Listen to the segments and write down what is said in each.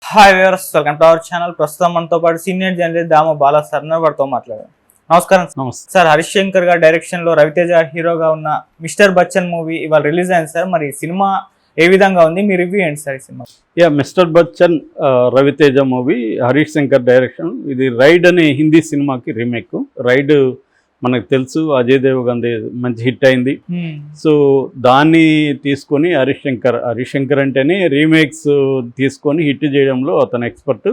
Hi viewers, welcome to our channel. ప్రస్తుతం మనతో పాటు సీనియర్ జర్నలిస్ట్ దామ బాలా సార్ వారితో మాట్లాడారు. నమస్కారం సార్. హరీష్ శంకర్ గారి డైరెక్షన్ లో రవితేజ హీరోగా ఉన్న మిస్టర్ బచ్చన్ మూవీ ఇవాళ రిలీజ్ అయింది సార్. మరి సినిమా ఏ విధంగా ఉంది, మీ రివ్యూ ఏంటి సార్ ఈ సినిమా? Mister Bachchan Raviteja movie, Harish Shankar direction. ఇది రైడ్ అనే హిందీ సినిమాకి రీమేక్. రైడ్ మనకు తెలుసు, అజయ్ దేవగన్ మంచి హిట్ అయింది. సో దాన్ని తీసుకొని హరీష్ శంకర్ అంటేనే రీమేక్స్ తీసుకొని హిట్ చేయడంలో అతను ఎక్స్పర్ట్.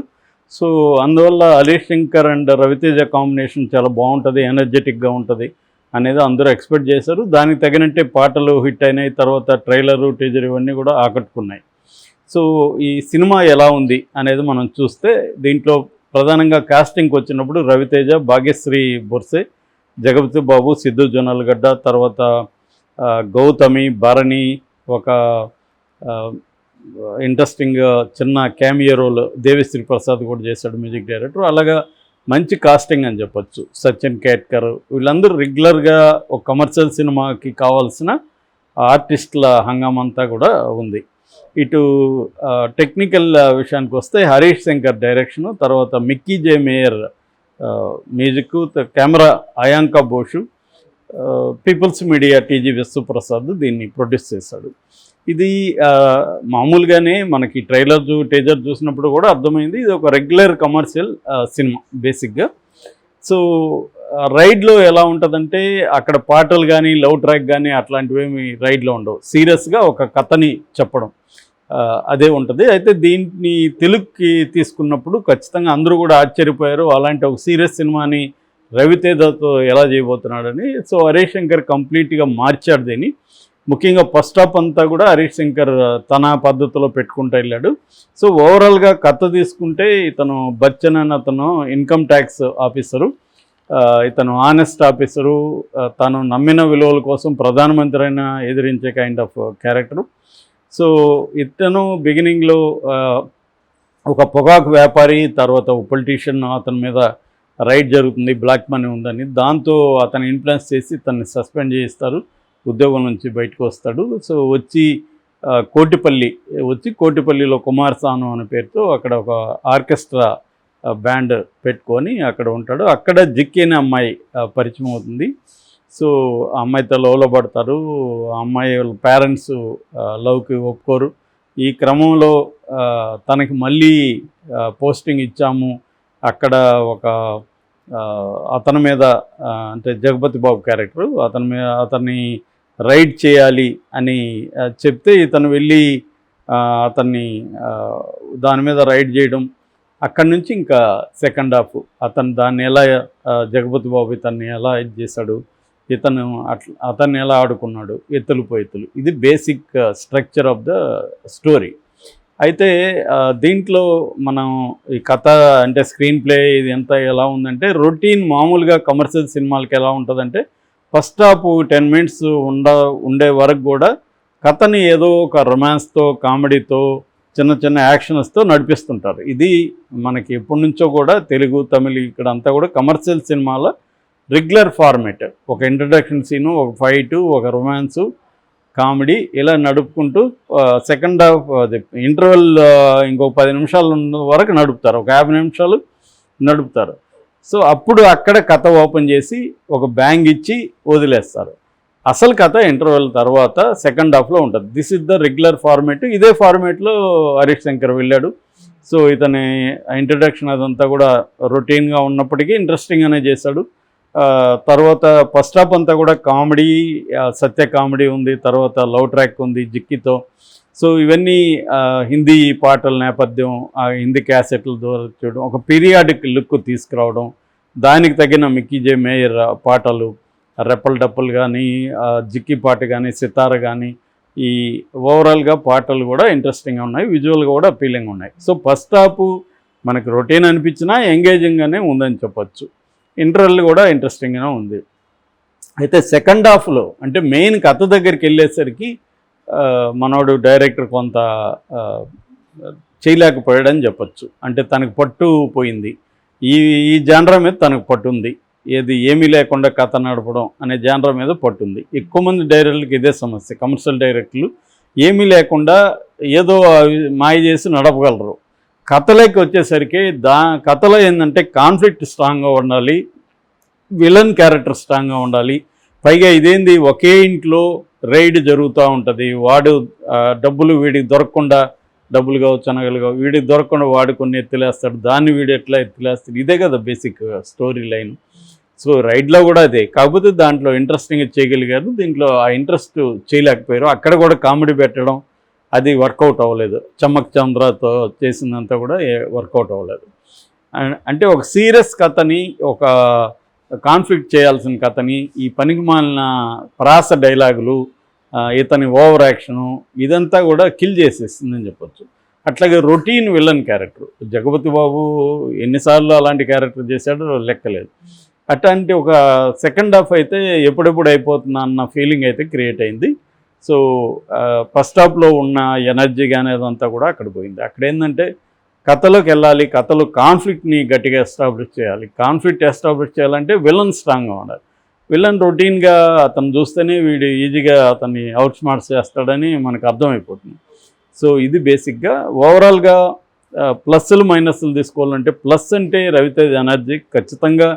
సో అందువల్ల హరీష్ శంకర్ అండ్ రవితేజ కాంబినేషన్ చాలా బాగుంటుంది, ఎనర్జెటిక్గా ఉంటుంది అనేది అందరూ ఎక్స్పెక్ట్ చేశారు. దానికి తగినట్టే పాటలు హిట్ అయినాయి. తర్వాత ట్రైలరు, టీజర్ ఇవన్నీ కూడా ఆకట్టుకున్నాయి. సో ఈ సినిమా ఎలా ఉంది అనేది మనం చూస్తే, దీంట్లో ప్రధానంగా కాస్టింగ్కి వచ్చినప్పుడు రవితేజ, భాగ్యశ్రీ బొర్సే, జగపతి బాబు, సిద్ధు జొన్నలగడ్డ, తర్వాత గౌతమి, భరణి, ఒక ఇంట్రెస్టింగ్ చిన్న క్యామియో రోల్ దేవిశ్రీ ప్రసాద్ కూడా చేశాడు, మ్యూజిక్ డైరెక్టర్. అలాగా మంచి కాస్టింగ్ అని చెప్పొచ్చు. సచిన్ కేట్కర్, వీళ్ళందరూ రెగ్యులర్గా ఒక కమర్షియల్ సినిమాకి కావాల్సిన ఆర్టిస్టుల హంగామంతా కూడా ఉంది. ఇటు టెక్నికల్ విషయానికి వస్తే హరీష్ శంకర్ డైరెక్షను, తర్వాత Mickey J Meyer music, camera Ayananka Bose, People's Media TG Vishwaprasad దీన్ని ప్రొడ్యూస్ చేశాడు. ఇది మామూలుగానే మనకి ట్రైలర్ టీజర్ చూసినప్పుడు కూడా అర్థమైంది, ఇది ఒక రెగ్యులర్ కమర్షియల్ సినిమా బేసిక్గా. సో రైడ్లో ఎలా ఉంటుందంటే, అక్కడ పాటలు కానీ లవ్ ట్రాక్ కానీ అట్లాంటివేమి రైడ్లో ఉండవు. సీరియస్గా ఒక కథని చెప్పడం అదే ఉంటుంది. అయితే దీన్ని తెలుగుకి తీసుకున్నప్పుడు ఖచ్చితంగా అందరూ కూడా ఆశ్చర్యపోయారు, అలాంటి ఒక సీరియస్ సినిమాని రవితేజతో ఎలా చేయబోతున్నాడని. సో హరీష్ శంకర్ కంప్లీట్గా మార్చాడు దీన్ని. ముఖ్యంగా ఫస్ట్ హాఫ్ అంతా కూడా హరీష్ శంకర్ తన పద్ధతిలో పెట్టుకుంటూ వెళ్ళాడు. సో ఓవరాల్గా కథ తీసుకుంటే, ఇతను బచ్చన్ అని అతను ఇన్కమ్ ట్యాక్స్ ఆఫీసరు, ఇతను ఆనెస్ట్ ఆఫీసరు, తను నమ్మిన విలువల కోసం ప్రధానమంత్రి అయినా ఎదిరించే కైండ్ ఆఫ్ క్యారెక్టరు. సో ఇతను బిగినింగ్లో ఒక పొగాకు వ్యాపారి, తర్వాత ఒక పొలిటీషియన్, అతని మీద రైడ్ జరుగుతుంది, బ్లాక్ మనీ ఉందని. దాంతో అతను ఇన్ఫ్లుయెన్స్ చేసి తనని సస్పెండ్ చేయిస్తారు, ఉద్యోగం నుంచి బయటకు వస్తాడు. సో వచ్చి కోటిపల్లిలో కుమార్ సాను అనే పేరుతో అక్కడ ఒక ఆర్కెస్ట్రా బ్యాండ్ పెట్టుకొని అక్కడ ఉంటాడు. అక్కడ జిక్కి అనే అమ్మాయి పరిచయం అవుతుంది. సో ఆ అమ్మాయితో లవ్లో పడతారు. ఆ అమ్మాయి వాళ్ళ పేరెంట్స్ లవ్కి ఒప్పుకోరు. ఈ క్రమంలో తనకి మళ్ళీ పోస్టింగ్ ఇచ్చాము, అక్కడ ఒక అతని మీద అంటే జగపతి బాబు క్యారెక్టరు అతన్ని రైడ్ చేయాలి అని చెప్తే, ఇతను వెళ్ళి అతన్ని దాని మీద రైడ్ చేయడం. అక్కడి నుంచి ఇంకా సెకండ్ హాఫ్ అతను దాన్ని ఎలా జగపతి బాబు ఇతన్ని ఎలా ఇది చేశాడు, అతన్ని ఎలా ఆడుకున్నాడు, ఎత్తులు పోయెత్తులు. ఇది basic structure of the story. అయితే దీంట్లో మనం ఈ కథ అంటే స్క్రీన్ ప్లే ఇది ఎంత ఎలా ఉందంటే, రొటీన్ మామూలుగా కమర్షియల్ సినిమాలకి ఎలా ఉంటుందంటే, ఫస్ట్ హాఫ్ 10 minutes ఉండే వరకు కూడా కథని ఏదో ఒక రొమాన్స్తో, కామెడీతో, చిన్న చిన్న యాక్షన్స్తో నడిపిస్తుంటారు. ఇది మనకి ఎప్పటి నుంచో కూడా తెలుగు, తమిళ్ ఇక్కడ అంతా కూడా కమర్షియల్ సినిమాల రెగ్యులర్ ఫార్మేట్. ఒక ఇంట్రడక్షన్ సీను, ఒక ఫైటు, ఒక రొమాన్సు, కామెడీ ఇలా నడుపుకుంటూ సెకండ్ హాఫ్ అది ఇంటర్వెల్ ఇంకొక 10 నిమిషాలు వరకు నడుపుతారు, ఒక 50 నిమిషాలు నడుపుతారు. సో అప్పుడు అక్కడ కథ ఓపెన్ చేసి ఒక బ్యాంగ్ ఇచ్చి వదిలేస్తారు. అసలు కథ ఇంటర్వెల్ తర్వాత సెకండ్ హాఫ్లో ఉంటుంది. This is the regular format. ఇదే ఫార్మేట్లో హరీష్ శంకర్ వెళ్ళాడు. సో ఇతని ఇంట్రడక్షన్ అదంతా కూడా రొటీన్గా ఉన్నప్పటికీ ఇంట్రెస్టింగ్గానే చేశాడు. తర్వాత ఫస్ట్ హాఫ్ అంతా కూడా కామెడీ, సత్య కామెడీ ఉంది, తర్వాత లవ్ ట్రాక్ ఉంది జిక్కితో. సో ఇవన్నీ హిందీ పాటల నేపథ్యం, హిందీ క్యాసెట్ల ద్వారా చూడడం, ఒక పీరియాడిక్ లుక్ తీసుకురావడం, దానికి తగిన మిక్కీ జే మేయర్ పాటలు, రెప్పల్ డప్పల్ కానీ, జిక్కి పాట కానీ, సితార కానీ, ఈ ఓవరాల్గా పాటలు కూడా ఇంట్రెస్టింగ్గా ఉన్నాయి, విజువల్గా కూడా అపీలింగ్ ఉన్నాయి. సో ఫస్ట్ హాఫ్ మనకు రొటీన్ అనిపించినా ఎంగేజింగ్గానే ఉందని చెప్పచ్చు. ఇంటర్వెల్ కూడా ఇంట్రెస్టింగ్గానే ఉంది. అయితే సెకండ్ హాఫ్లో అంటే మెయిన్ కథ దగ్గరికి వెళ్ళేసరికి మనోడు డైరెక్టర్ కొంత చేయలేకపోయాడని చెప్పచ్చు. అంటే తనకు పట్టు పోయింది, ఈ జానరా మీద తనకు పట్టు ఉంది. ఏమీ లేకుండా కథ నడపడం అనే జానరా మీద పట్టుంది. ఎక్కువ మంది డైరెక్టర్లకు ఇదే సమస్య. కమర్షియల్ డైరెక్టర్లు ఏమీ లేకుండా ఏదో మాయ చేసి నడపగలరు, కథలోకి వచ్చేసరికి కథలో ఏంటంటే కాన్ఫ్లిక్ట్ స్ట్రాంగ్గా ఉండాలి, విలన్ క్యారెక్టర్ స్ట్రాంగ్గా ఉండాలి. పైగా ఇదేంది ఒకే ఇంట్లో రైడ్ జరుగుతూ ఉంటుంది. వాడు డబ్బులు వీడికి దొరకకుండా, డబ్బులు కావచ్చు అనగలు కావచ్చు, వీడికి దొరకకుండా వాడు కొన్ని ఎత్తులేస్తాడు, దాన్ని వీడు ఎట్లా ఎత్తులేస్తాడు, ఇదే కదా బేసిక్ స్టోరీ లైన్. సో రైడ్లో కూడా అదే, కాకపోతే దాంట్లో ఇంట్రెస్టింగ్గా చేయగలిగారు, దీంట్లో ఆ ఇంట్రెస్ట్ చేయలేకపోయారు. అక్కడ కూడా కామెడీ పెట్టడం అది వర్కౌట్ అవ్వలేదు. చమ్మక్ చంద్రతో చేసిందంతా కూడా వర్కౌట్ అవ్వలేదు. అంటే ఒక సీరియస్ కథని, ఒక కాన్ఫ్లిక్ట్ చేయాల్సిన కథని ఈ పనికి మాలిన ప్రాస డైలాగులు, ఇతని ఓవర్ యాక్షను ఇదంతా కూడా కిల్ చేసేస్తుందని చెప్పొచ్చు. అట్లాగే రొటీన్ విలన్ క్యారెక్టర్ జగపతి బాబు ఎన్నిసార్లు అలాంటి క్యారెక్టర్ చేశాడో లెక్కలేదు. అట్లాంటి ఒక సెకండ్ హాఫ్ అయితే ఎప్పుడెప్పుడు అయిపోతుందా అన్న ఫీలింగ్ అయితే క్రియేట్ అయింది. సో ఫస్ట్ హాఫ్లో ఉన్న ఎనర్జీ కానీ అదంతా కూడా అక్కడ పోయింది. అక్కడ ఏంటంటే కథలోకి వెళ్ళాలి, కథలో కాన్ఫ్లిక్ట్ని గట్టిగా ఎస్టాబ్లిష్ చేయాలి. కాన్ఫ్లిక్ట్ ఎస్టాబ్లిష్ చేయాలంటే విలన్ స్ట్రాంగ్గా ఉండాలి. విలన్ రొటీన్గా అతను చూస్తేనే వీడు ఈజీగా అతన్ని అవుట్ స్మార్ట్స్ చేస్తాడని మనకు అర్థమైపోతుంది. సో ఇది బేసిక్గా ఓవరాల్గా ప్లస్లు మైనస్లు తీసుకోవాలంటే ప్లస్ అంటే రవితేజ్ ఎనర్జీ ఖచ్చితంగా.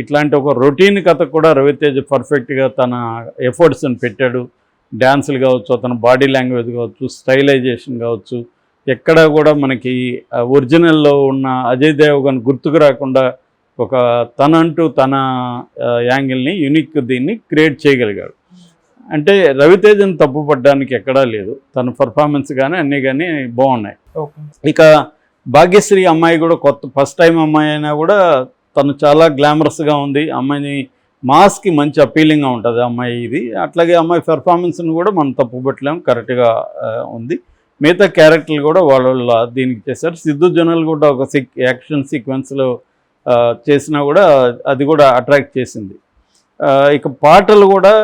ఇట్లాంటి ఒక రొటీన్ కథ కూడా రవితేజ్ పర్ఫెక్ట్గా తన ఎఫర్ట్స్ని పెట్టాడు. డ్యాన్సులు కావచ్చు, అతని బాడీ లాంగ్వేజ్ కావచ్చు, స్టైలైజేషన్ కావచ్చు, ఎక్కడ కూడా మనకి ఒరిజినల్లో ఉన్న అజయ్ దేవగన్ గుర్తుకు రాకుండా ఒక తన యాంగిల్ని యూనిక్ దీన్ని క్రియేట్ చేయగలిగాడు. అంటే రవితేజను తప్పుపడడానికి ఎక్కడా లేదు, తన పర్ఫార్మెన్స్ కానీ అన్నీ కానీ బాగున్నాయి. ఇక భాగ్యశ్రీ అమ్మాయి కూడా ఫస్ట్ టైం అమ్మాయి అయినా కూడా తను చాలా గ్లామరస్గా ఉంది. అమ్మాయిని మాస్కి మంచి అపీలింగ్గా ఉంటుంది అమ్మాయి ఇది. అట్లాగే అమ్మాయి పెర్ఫార్మెన్స్ని కూడా మనం తప్పుపట్టలేము, కరెక్ట్గా ఉంది. మిగతా క్యారెక్టర్లు కూడా వాళ్ళ దీనికి చేశారు. సిద్ధు జొన్నలు కూడా ఒక యాక్షన్ సీక్వెన్స్లో చేసినా కూడా అది కూడా అట్రాక్ట్ చేసింది. ఇక పాటలు కూడా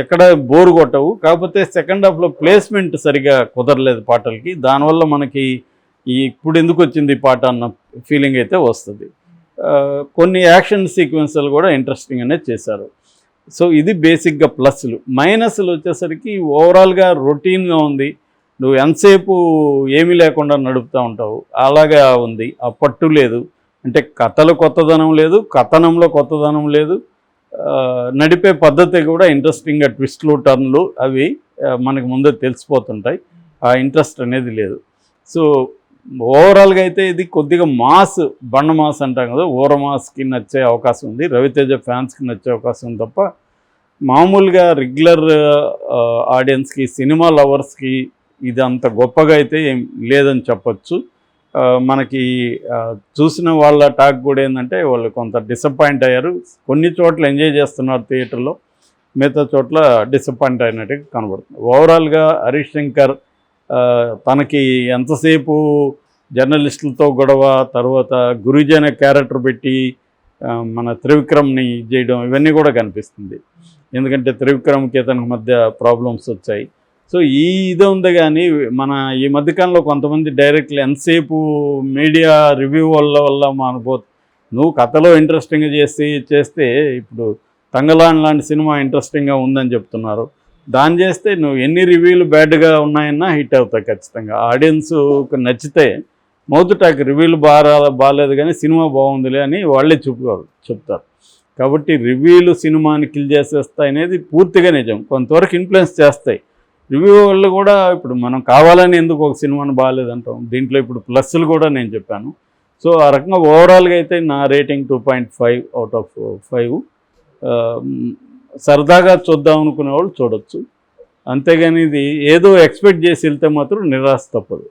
ఎక్కడ బోరు కొట్టవు, కాకపోతే సెకండ్ హాఫ్లో ప్లేస్మెంట్ సరిగా కుదరలేదు పాటలకి. దానివల్ల మనకి ఇప్పుడు ఎందుకు వచ్చింది ఈ పాట అన్న ఫీలింగ్ అయితే వస్తుంది. కొన్ని యాక్షన్ సీక్వెన్స్లు కూడా ఇంట్రెస్టింగ్గానే చేశారు. సో ఇది బేసిక్గా ప్లస్లు. మైనస్లు వచ్చేసరికి ఓవరాల్గా రొటీన్గా ఉంది. నువ్వు ఎంతసేపు ఏమీ లేకుండా నడుపుతూ ఉంటావు, అలాగా ఉంది. ఆ పట్టు లేదు, అంటే కథలు కొత్తదనం లేదు, కథనంలో కొత్తదనం లేదు. నడిపే పద్ధతి కూడా ఇంట్రెస్టింగ్గా ట్విస్ట్లు టర్న్లు అవి మనకు ముందే తెలిసిపోతుంటాయి. ఆ ఇంట్రెస్ట్ అనేది లేదు. సో ఓవరాల్గా అయితే ఇది కొద్దిగా మాస్, బండ మాస్ అంటాం కదా, ఓర మాస్కి నచ్చే అవకాశం ఉంది, రవితేజ ఫ్యాన్స్కి నచ్చే అవకాశం ఉంది తప్ప మామూలుగా రెగ్యులర్ ఆడియన్స్కి, సినిమా లవర్స్కి ఇది అంత గొప్పగా అయితే ఏం లేదని చెప్పచ్చు. మనకి చూసిన వాళ్ళ టాక్ కూడా ఏంటంటే వాళ్ళు కొంత డిసప్పాయింట్ అయ్యారు. కొన్ని చోట్ల ఎంజాయ్ చేస్తున్నారు థియేటర్లో, మిగతా చోట్ల డిసప్పాయింట్ అయినట్టుగా కనబడుతుంది. ఓవరాల్గా హరీష్ శంకర్ తనకి ఎంతసేపు జర్నలిస్టులతో గొడవ, తర్వాత గురూజీ అనే క్యారెక్టర్ పెట్టి మన త్రివిక్రమ్ని చేయడం ఇవన్నీ కూడా కనిపిస్తుంది. ఎందుకంటే త్రివిక్రమ్కి అతనికి మధ్య ప్రాబ్లమ్స్ వచ్చాయి. సో ఇది ఉంది. కానీ మన ఈ మధ్యకాలంలో కొంతమంది డైరెక్ట్లు ఎంతసేపు మీడియా రివ్యూ వల్ల నువ్వు కథలో ఇంట్రెస్టింగ్గా చేస్తే ఇప్పుడు తంగలాన్ లాంటి సినిమా ఇంట్రెస్టింగ్గా ఉందని చెప్తున్నారు. దాన్ని చేస్తే నువ్వు ఎన్ని రివ్యూలు బ్యాడ్గా ఉన్నాయన్నా హిట్ అవుతాయి ఖచ్చితంగా. ఆడియన్స్కి నచ్చితే మౌత్ టాక్ రివ్యూలు బాగాలేదు కానీ సినిమా బాగుందిలే అని వాళ్ళే చెప్తారు. కాబట్టి రివ్యూలు సినిమాని కిల్ చేసేస్తాయి అనేది పూర్తిగా నిజం. కొంతవరకు ఇన్ఫ్లుయెన్స్ చేస్తాయి. రివ్యూ వాళ్ళు కూడా ఇప్పుడు మనం కావాలని ఎందుకు ఒక సినిమాని బాగాలేదంటాం. దీంట్లో ఇప్పుడు ప్లస్లు కూడా నేను చెప్పాను. సో ఆ రకంగా ఓవరాల్గా అయితే నా రేటింగ్ 2.5 అవుట్ ఆఫ్ 5. సరదాగా చూద్దాం అనుకునే వాళ్ళు చూడొచ్చు. అంతేగాని ఇది ఏదో ఎక్స్పెక్ట్ చేసి వెళ్తే మాత్రం నిరాశ తప్పదు.